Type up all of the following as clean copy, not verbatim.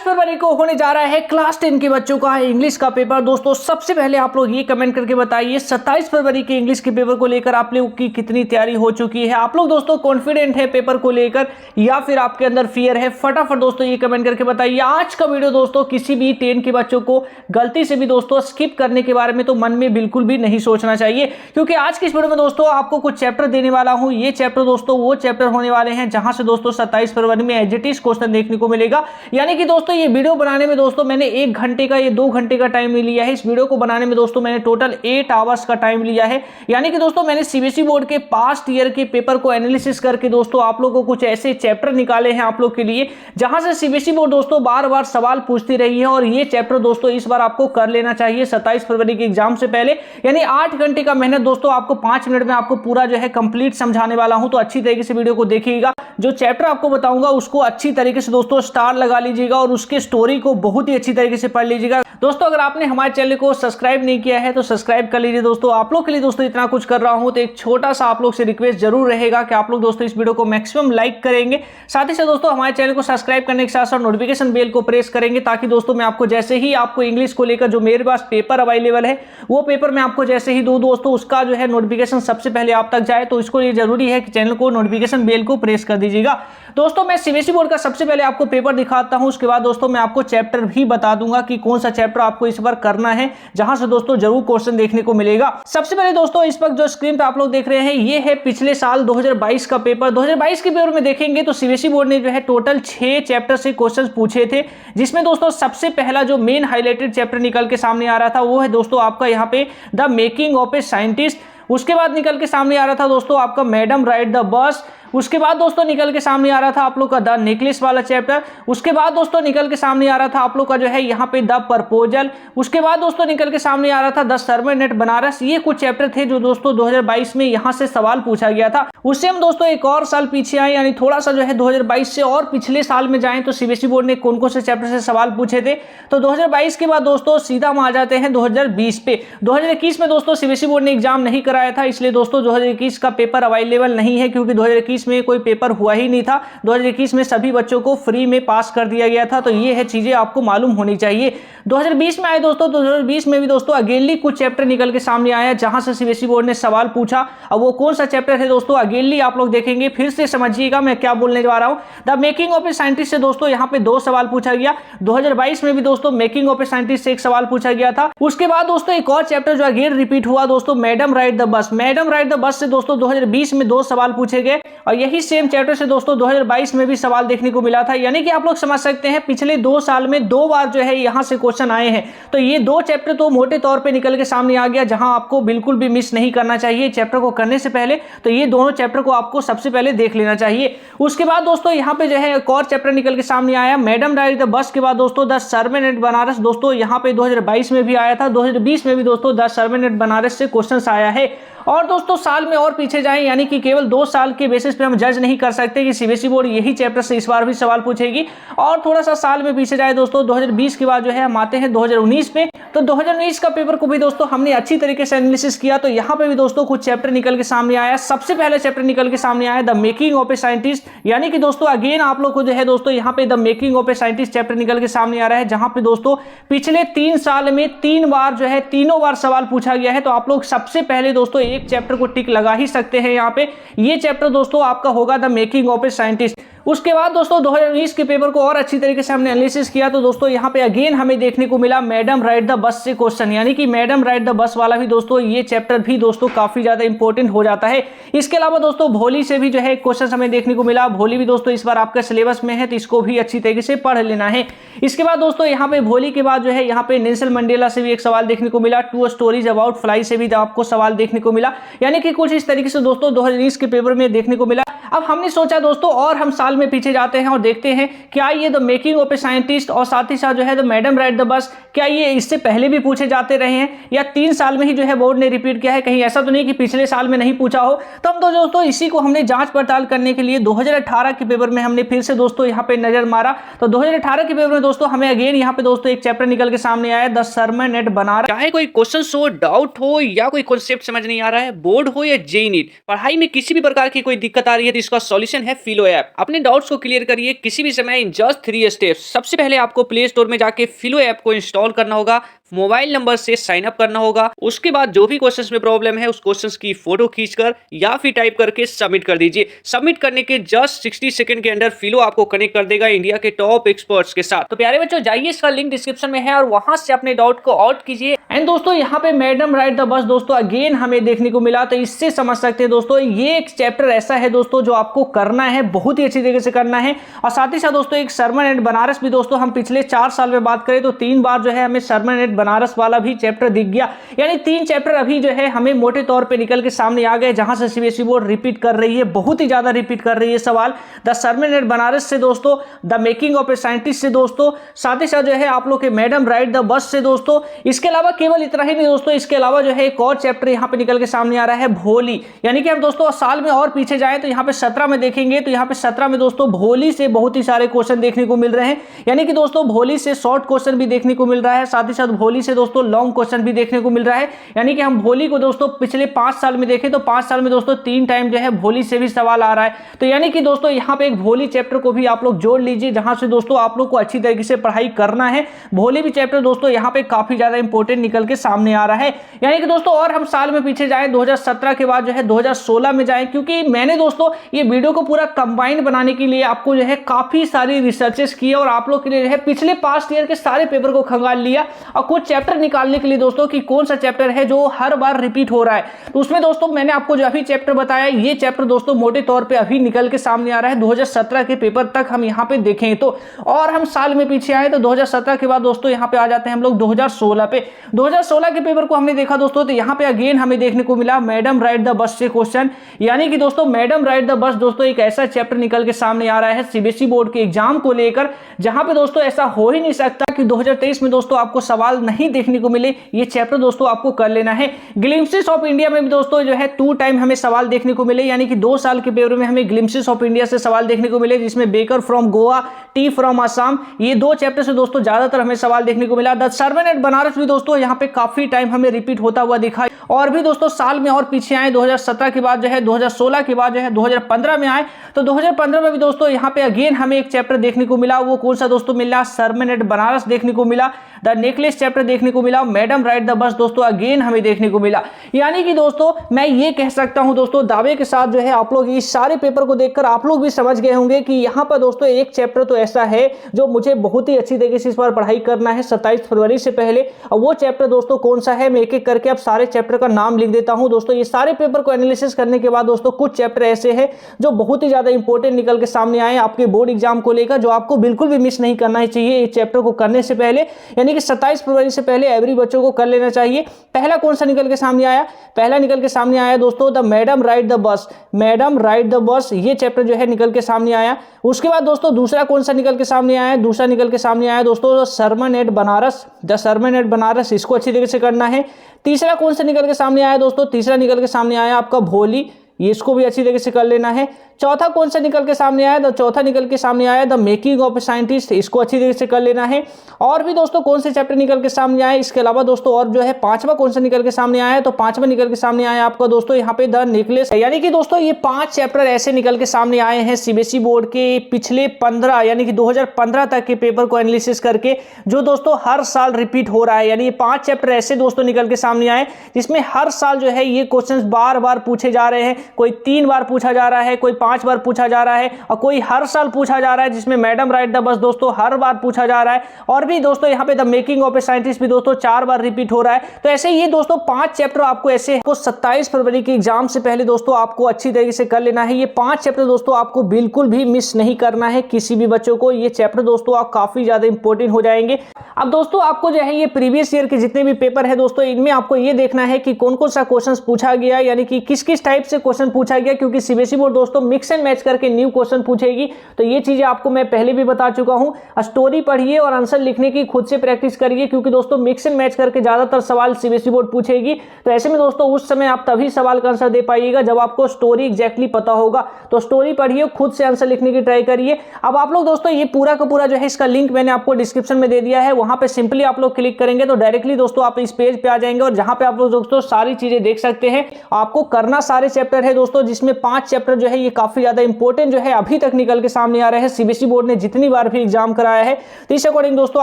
फरवरी को होने जा रहा है क्लास 10 के बच्चों का इंग्लिश का पेपर। दोस्तों सबसे पहले आप लोग ये कमेंट करके बताइए 27 फरवरी के इंग्लिश के पेपर को लेकर आप लोग की कितनी तैयारी हो चुकी है। आप लोग दोस्तों कॉन्फिडेंट है पेपर को लेकर या फिर आपके अंदर फियर है? फटाफट दोस्तों ये कमेंट करके बताइए। आज का वीडियो दोस्तों किसी भी 10 के बच्चों को गलती से भी दोस्तों स्किप करने के बारे में तो मन में बिल्कुल भी नहीं सोचना चाहिए, क्योंकि आज की इस वीडियो में दोस्तों आपको कुछ चैप्टर देने वाला हूं। ये चैप्टर दोस्तों वो चैप्टर होने वाले हैं जहां से दोस्तों 27 फरवरी में एज इट इज क्वेश्चन देखने को मिलेगा। यानी कि दोस्तों ये वीडियो बनाने में दोस्तों मैंने 1 घंटे का 2 घंटे का टाइम लिया है। इस वीडियो को बनाने में दोस्तों मैंने टोटल 8 आवर्स का टाइम लिया है। यानी कि दोस्तों मैंने सीबीएसई बोर्ड के पास्ट ईयर के पेपर को एनालिसिस करके दोस्तों आप लोगों को कुछ ऐसे चैप्टर निकाले हैं आप लोग के लिए जहां से सीबीएसई बोर्ड दोस्तों बार बार सवाल पूछती रही है, और ये चैप्टर दोस्तों इस बार आपको कर लेना चाहिए 27 फरवरी के एग्जाम से पहले। यानी 8 घंटे का मेहनत दोस्तों आपको 5 मिनट में आपको पूरा जो है कंप्लीट समझाने वाला हूं, तो अच्छी तरीके से वीडियो को देखिएगा। जो चैप्टर आपको बताऊंगा उसको अच्छी तरीके से दोस्तों स्टार लगा लीजिएगा और उसके स्टोरी को बहुत ही अच्छी तरीके से पढ़ लीजिएगा। दोस्तों अगर आपने हमारे चैनल को सब्सक्राइब नहीं किया है तो सब्सक्राइब कर लीजिए। दोस्तों आप लोग के लिए दोस्तों इतना कुछ कर रहा हूं तो एक छोटा सा आप लोग से रिक्वेस्ट जरूर रहेगा कि आप लोग दोस्तों इस वीडियो को मैक्सिमम लाइक करेंगे, साथ ही साथ दोस्तों हमारे चैनल को सब्सक्राइब करने के साथ साथ नोटिफिकेशन बेल को प्रेस करेंगे, ताकि दोस्तों मैं आपको जैसे ही आपको इंग्लिश को लेकर जो मेरे पास पेपर अवेलेबल है वो पेपर मैं आपको जैसे ही दूं दोस्तों उसका जो है नोटिफिकेशन सबसे पहले आप तक जाए। तो इसको ये जरूरी है कि चैनल को नोटिफिकेशन बेल को प्रेस कर दीजिएगा। दोस्तों मैं सीबीएसई बोर्ड का सबसे पहले आपको पेपर दिखाता हूं, उसके बाद दोस्तों मैं आपको चैप्टर भी बता दूंगा कि कौन सा चैप्टर आपको इस बार करना है, जहां से दोस्तों जरूर क्वेश्चन देखने को मिलेगा। सबसे पहले दोस्तों इस वक्त जो स्क्रीन पे आप लोग देख रहे हैं ये है पिछले साल 2022 का पेपर। 2022 के पेपर में देखेंगे तो सीबीएसई बोर्ड ने जो है टोटल 6 चैप्टर से क्वेश्चन पूछे थे, जिसमें दोस्तों सबसे पहला जो मेन हाईलाइटेड चैप्टर निकल के सामने आ रहा था वो है दोस्तों आपका यहाँ पे the making of a scientist. उसके बाद निकल के सामने आ रहा था दोस्तों आपका मैडम राइड द बस। उसके बाद दोस्तों निकल के सामने आ रहा था आप लोग का द नेकलेस वाला चैप्टर। उसके बाद दोस्तों निकल के सामने आ रहा था आप लोग का जो है यहाँ पे द प्रपोजल। उसके बाद दोस्तों निकल के सामने आ रहा था द सर्वन एट बनारस। ये कुछ चैप्टर थे जो दोस्तों 2022 में यहाँ से सवाल पूछा गया था। उससे हम दोस्तों एक और साल पीछे आए, यानी थोड़ा सा जो है 2022 से और पिछले साल में जाएं तो सीबीएसई बोर्ड ने कौन कौन से चैप्टर से सवाल पूछे थे। तो 2022 के बाद दोस्तों सीधा हम आ जाते हैं 2020 पे। 2021 में दोस्तों सीबीएसई बोर्ड ने एग्जाम नहीं कराया था, इसलिए दोस्तों 2021 का पेपर अवेलेबल नहीं है, क्योंकि 2021 में कोई पेपर हुआ ही नहीं था। 2021 में सभी बच्चों को फ्री में पास कर दिया गया था। तो ये है चीजें आपको मालूम होनी चाहिए। 2020 में आए दोस्तों, 2020 में भी दोस्तों अगेनली कुछ चैप्टर निकल के सामने आया जहां से सीबीएसई बोर्ड ने सवाल पूछा। अब वो कौन सा चैप्टर है दोस्तों अगेनली आप लोग देखेंगे, फिर से समझिएगा मैं क्या बोलने जा रहा हूं। The making of a scientist से दोस्तों यहाँ पे 2 सवाल पूछा गया। 2022 में भी दोस्तों मेकिंग ऑफ ए साइंटिस्ट से 1 सवाल पूछा गया था। उसके बाद दोस्तों एक और चैप्टर जो अगेन रिपीट हुआ दोस्तों, madam ride the bus. Madam ride the bus से दोस्तों 2020 में 2 सवाल पूछे गए, और यही सेम चैप्टर से दोस्तों 2022 में भी सवाल देखने को मिला था। यानी कि आप लोग समझ सकते हैं पिछले 2 साल में 2 बार जो है यहां से क्वेश्चन आए हैं। तो ये 2 चैप्टर तो मोटे तौर पे निकल के सामने आ गया, जहां आपको बिल्कुल भी मिस नहीं करना चाहिए चैप्टर को करने से पहले। तो ये दोनों चैप्टर को आपको सबसे पहले देख लेना चाहिए। उसके बाद दोस्तों यहाँ पे जो है एक और चैप्टर निकल के सामने आया, मैडम राइड द बस के बाद दोस्तों द सर्वन एट बनारस। दोस्तों यहाँ पे 2022 में भी आया था, 2020 में भी दोस्तों द सर्वन एट बनारस से क्वेश्चन आया है। और दोस्तों साल में और पीछे जाएं, यानी कि केवल 2 साल के बेसिस पे हम जज नहीं कर सकते कि सीबीएसई बोर्ड यही चैप्टर से इस बार भी सवाल पूछेगी। और थोड़ा सा साल में पीछे जाए दोस्तों, 2020 के बाद जो है हम आते हैं 2019 पे। तो 2019 का पेपर को भी दोस्तों हमने अच्छी तरीके से एनालिसिस किया। तो यहाँ पे भी दोस्तों कुछ चैप्टर निकल के सामने आया। सबसे पहले चैप्टर निकल के सामने आया the making of a scientist. यानी कि दोस्तों अगेन आप लोग को जो है दोस्तों यहाँ पे the making of a scientist chapter निकल के सामने आ रहा है, जहां पे दोस्तों पिछले 3 साल में 3 बार जो है तीनों बार सवाल पूछा गया है। तो आप लोग सबसे पहले दोस्तों एक चैप्टर को टिक लगा ही सकते हैं यहाँ पे। ये चैप्टर दोस्तों आपका होगा the making of a scientist. उसके बाद दोस्तों 2019 के पेपर को और अच्छी तरीके से हमने एनालिसिस किया। तो दोस्तों यहाँ पे अगेन हमें देखने को मिला मैडम राइड द बस से क्वेश्चन, यानी कि मैडम राइड द बस वाला भी दोस्तों ये चैप्टर भी दोस्तों काफी ज्यादा इंपॉर्टेंट हो जाता है। इसके अलावा दोस्तों भोली से भी जो है क्वेश्चन हमें देखने को मिला। भोली भी दोस्तों इस बार आपका सिलेबस में है, तो इसको भी अच्छी तरीके से पढ़ लेना है। इसके बाद दोस्तों यहाँ पे भोली के बाद जो है यहाँ पे नेल्सन मंडेला से भी एक सवाल देखने को मिला। 2 स्टोरीज अबाउट फ्लाई से भी आपको सवाल देखने को मिला। यानी कि कुछ इस तरीके से दोस्तों 2019 के पेपर में देखने को मिला। अब हमने सोचा दोस्तों और हम साल में पीछे जाते हैं और देखते हैं क्या ये the making of a scientist और साथ ही साथ जो है the madam ride the bus, क्या ये इससे पहले भी पूछे जाते रहे हैं या 3 साल में ही जो है बोर्ड ने रिपीट किया है? कहीं ऐसा तो नहीं कि पिछले साल में नहीं पूछा हो। तो हम तो दोस्तों इसी को हमने जांच पड़ताल करने के लिए 2018 के पेपर में हमने फिर से दोस्तों यहाँ पे नजर मारा। तो 2018 के पेपर में दोस्तों हमें अगेन यहाँ पे दोस्तों एक चैप्टर निकल के सामने आया द सर्मन एट बनारस। चाहे कोई क्वेश्चन हो, डाउट हो या कोई कॉन्सेप्ट समझ नहीं आ रहा है, बोर्ड हो या जेईई नीट, पढ़ाई में किसी भी प्रकार की कोई दिक्कत आ रही है तो इसका सॉल्यूशन है फिलो ऐप। आपने डाउट्स को क्लियर करिए किसी भी समय इन जस्ट 3 स्टेप्स। सबसे पहले आपको प्ले स्टोर में जाके फिलो ऐप को इंस्टॉल करना होगा, मोबाइल नंबर से साइन अप करना होगा। उसके बाद जो भी क्वेश्चंस में प्रॉब्लम है उस क्वेश्चंस की फोटो खींचकर या फिर टाइप करके सबमिट कर दीजिए। सबमिट करने के जस्ट 60 सेकंड के अंदर फिलो आपको कनेक्ट कर देगा इंडिया के टॉप एक्सपर्ट्स के साथ। तो प्यारे बच्चों, जाइए, इसका लिंक डिस्क्रिप्शन में है और वहां से अपने डाउट को आउट कीजिए। एंड दोस्तों यहाँ पे मैडम राइड द बस दोस्तों अगेन हमें देखने को मिला, तो इससे समझ सकते हैं दोस्तों ये एक चैप्टर ऐसा है दोस्तों जो आपको करना है, बहुत ही अच्छी तरीके से करना है। और साथ ही साथ दोस्तों एक सरमन एंड बनारस भी दोस्तों हम पिछले 4 साल में बात करें तो 3 बार जो है हमें सरमन एंड बनारस वाला भी चैप्टर दिख गया, यानी 3 चैप्टर अभी जो है हमें मोटे तौर पे निकल के सामने आ गए, जहां से सीबीएसई बोर्ड रिपीट कर रही है, बहुत ही ज्यादा रिपीट कर रही है सवाल। द सरमन एंड बनारस से दोस्तों, the making of a scientist से दोस्तों, साथ ही साथ जो है आप लोग के मैडम राइड द बस से दोस्तों। इसके अलावा केवल इतना ही नहीं दोस्तों, इसके अलावा जो है एक और चैप्टर यहाँ पे निकल के सामने आ रहा है, भोली। यानी कि हम दोस्तों साल में और पीछे जाए तो यहाँ पे 17 में देखेंगे, तो यहाँ पे 17 में दोस्तों भोली से बहुत ही सारे क्वेश्चन देखने को मिल रहे हैं, यानी कि दोस्तों भोली से शॉर्ट क्वेश्चन भी देखने को मिल रहा है, साथ ही साथ भोली से दोस्तों लॉन्ग क्वेश्चन भी देखने को मिल रहा है। यानी कि हम भोली को दोस्तों पिछले 5 साल में देखें तो 5 साल में दोस्तों 3 टाइम जो है भोली से भी सवाल आ रहा है। तो यानी कि दोस्तों यहाँ पे एक भोली चैप्टर को भी आप लोग जोड़ लीजिए, जहां से दोस्तों आप लोग को अच्छी तरीके से पढ़ाई करना है। भोली भी चैप्टर दोस्तों यहाँ पे काफी ज्यादा इंपॉर्टेंट निकल के सामने आ रहा है। यानी कि दोस्तों और हम साल में पीछे जाए 2017 के बाद जो है 2016 में जाए, क्योंकि मैंने दोस्तों ये वीडियो को पूरा कंबाइन बनाने के लिए आपको जो है काफी सारी रिसर्चेस किए और आप लोग के लिए जो है पिछले पास्ट ईयर के सारे पेपर को खंगाल लिया और कुछ चैप्टर निकालने के लिए दोस्तों कि कौन सा चैप्टर है जो हर बार रिपीट हो रहा है। तो उसमें दोस्तों मैंने आपको जो अभी चैप्टर बताया, ये चैप्टर दोस्तों मोटे तौर पे अभी निकल के सामने आ रहा है 2017 के पेपर तक हम यहाँ पे देखें तो। और हम साल में पीछे आए तो 2017 के बाद दोस्तों यहाँ पे आ जाते हैं हम लोग 2016 पे। 2016 के पेपर को हमने देखा दोस्तों, तो यहाँ पे अगेन हमें देखने को मिला मैडम राइड द बस से क्वेश्चन। यानी कि दोस्तों मैडम राइड द बस दोस्तों एक ऐसा चैप्टर निकल के सामने आ रहा है सीबीएसई बोर्ड के एग्जाम को लेकर, जहां पे दोस्तों ऐसा हो ही नहीं सकता कि 2023 में दोस्तों आपको सवाल नहीं देखने को मिले। ये चैप्टर दोस्तों आपको कर लेना है। ग्लिम्पसेस ऑफ इंडिया में भी दोस्तों जो है 2 टाइम हमें सवाल देखने को मिले, यानी कि 2 साल के पेपर में हमें ग्लिम्पसेस ऑफ इंडिया से सवाल देखने को मिले, जिसमें baker from Goa, T from Assam, ये 2 चैप्टर से दोस्तों ज्यादातर हमें सवाल देखने को मिला। द सरमन एंड बनारस भी दोस्तों यहाँ पे काफी टाइम हमें रिपीट होता हुआ दिखा। और भी दोस्तों साल में और पीछे आए 2017 के बाद जो है 2016 के बाद जो है 2015 में आए, तो 2015 में भी दोस्तों यहाँ पे अगेन हमें एक चैप्टर देखने को मिला। वो कौन सा दोस्तों मिला? सरमन एंड बनारस देखने को मिला, द नेकलेस चैप्टर देखने को मिला, मैडम राइड द बस दोस्तों अगेन हमें देखने को मिला। यानी कि दोस्तों मैं ये कह सकता हूं दोस्तों दावे के साथ जो है आप लोग इस सारे पेपर को देखकर आप लोग भी समझ गए होंगे कि यहाँ पर दोस्तों एक चैप्टर तो ऐसा है जो मुझे बहुत ही अच्छी तरीके से इस बार पढ़ाई करना है 27 फरवरी से पहले। और वो चैप्टर दोस्तों कौन सा है, मैं एक एक करके अब सारे चैप्टर का नाम लिख देता हूं दोस्तों। ये सारे पेपर को एनालिसिस करने के बाद दोस्तों कुछ चैप्टर ऐसे हैं जो बहुत ही ज्यादा इंपॉर्टेंट निकल के सामने आए आपके बोर्ड एग्जाम को लेकर, जो आपको बिल्कुल भी मिस नहीं करना चाहिए इस चैप्टर को करने से पहले, यानी कि 27 फरवरी से पहले एवरी बच्चों को कर लेना चाहिए। पहला कौन सा निकल के सामने आया? पहला निकल के सामने आया दोस्तों the madam ride the bus, madam ride the bus, ये चैप्टर जो है निकल के सामने आया। उसके बाद दोस्तों दूसरा कौन सा निकल के सामने आया? दूसरा निकल के सामने आया दोस्तों sermon at Banaras, the sermon at Banaras, इसको अच्छी तरीके से करना है। तीसरा कौन सा निकल के सामने आया दोस्तों? तीसरा निकल के सामने आया आपका भोली, इसको भी अच्छी तरीके से कर लेना है। चौथा कौन सा निकल के सामने आया? चौथा निकल के सामने आया the making of a scientist, इसको अच्छी तरीके से कर लेना है। और भी दोस्तों कौन से चैप्टर निकल के सामने आए इसके अलावा दोस्तों, और जो है पांचवा कौन सा निकल के सामने आया? तो पांचवा निकल के सामने आया आपका दोस्तों यहाँ पे द नेकलेस। यानी कि दोस्तों ये 5 चैप्टर ऐसे निकल के सामने आए हैं सीबीएसई बोर्ड के पिछले 15 यानी कि 2015 तक के पेपर को एनालिसिस करके, जो दोस्तों हर साल रिपीट हो रहा है। यानी ये 5 चैप्टर ऐसे दोस्तों निकल के सामने आए जिसमें हर साल जो है ये क्वेश्चन बार बार पूछे जा रहे हैं। कोई 3 बार पूछा जा रहा है, कोई 5 बार पूछा जा रहा है, और कोई हर साल पूछा जा रहा है, जिसमें मैडम राइड द बस दोस्तों हर बार पूछा जा रहा है। और भी दोस्तों यहाँ पे the making of a scientist भी दोस्तों 4 बार रिपीट हो रहा है। तो ऐसे ये दोस्तों 5 चैप्टर आपको ऐसे 27 फरवरी के एग्जाम से पहले दोस्तों आपको अच्छी तरीके से कर लेना है। ये 5 चैप्टर दोस्तों आपको बिल्कुल भी मिस नहीं करना है किसी भी बच्चों को। ये चैप्टर दोस्तों आप काफी ज्यादा इंपॉर्टेंट हो जाएंगे। अब दोस्तों आपको जो है ये प्रीवियस ईयर के जितने भी पेपर है दोस्तों, इनमें आपको ये देखना है कि कौन कौन सा क्वेश्चन पूछा गया, यानी कि किस किस टाइप से क्वेश्चन पूछा गया, क्योंकि सीबीएसई बोर्ड दोस्तों मिक्स एंड मैच करके न्यू क्वेश्चन पूछेगी। तो ये चीजें आपको मैं पहले भी बता चुका हूं। स्टोरी पढ़िए और आंसर लिखने की खुद से प्रैक्टिस करिए, क्योंकि दोस्तों मिक्स एंड मैच करके ज्यादातर सवाल सीबीएसई बोर्ड पूछेगी। तो ऐसे में दोस्तों उस समय आप तभी सवाल का आंसर दे पाइएगा जब आपको स्टोरी एग्जैक्टली पता होगा। तो स्टोरी पढ़िए, खुद से आंसर लिखने की ट्राई करिए। अब आप लोग दोस्तों ये पूरा का पूरा जो है इसका लिंक मैंने आपको डिस्क्रिप्शन में दे दिया है, वहां पे सिंपली आप लोग क्लिक करेंगे तो डायरेक्टली दोस्तों आप इस पेज पे आ जाएंगे, और जहां पे आप लोग दोस्तों सारी चीजें देख सकते हैं। आपको करना सारे चैप्टर है दोस्तों, जिसमें 5 चैप्टर जो है ये काफी ज्यादा इंपॉर्टेंट जो है अभी तक निकल के सामने आ रहे हैं। सीबीएसई बोर्ड ने जितनी बार भी एग्जाम कराया है, तो इस अकॉर्डिंग दोस्तों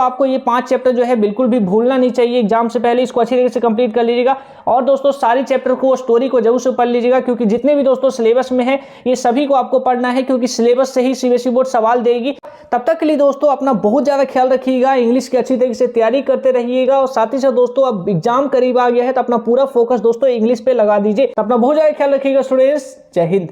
आपको ये 5 चैप्टर जो है बिल्कुल भी भूलना नहीं चाहिए। एग्जाम से पहले इसको अच्छी तरीके से कंप्लीट कर लीजिएगा और दोस्तों सारी चैप्टर को, स्टोरी को जरूर से पढ़ लीजिएगा, क्योंकि जितने भी दोस्तों सिलेबस में है ये सभी को आपको पढ़ना है, क्योंकि सिलेबस से ही सीबीएसई बोर्ड सवाल देगी। तब तक के लिए दोस्तों अपना बहुत ज्यादा ख्याल रखिएगा, इंग्लिश की अच्छी तरीके से तैयारी करते रहिएगा और साथ ही साथ दोस्तों अब एग्जाम करीब आ गया है तो अपना पूरा फोकस दोस्तों इंग्लिश पे लगा दीजिए। तो अपना बहुत ज्यादा ख्याल रखिएगा स्टूडेंट्स। जय हिंद।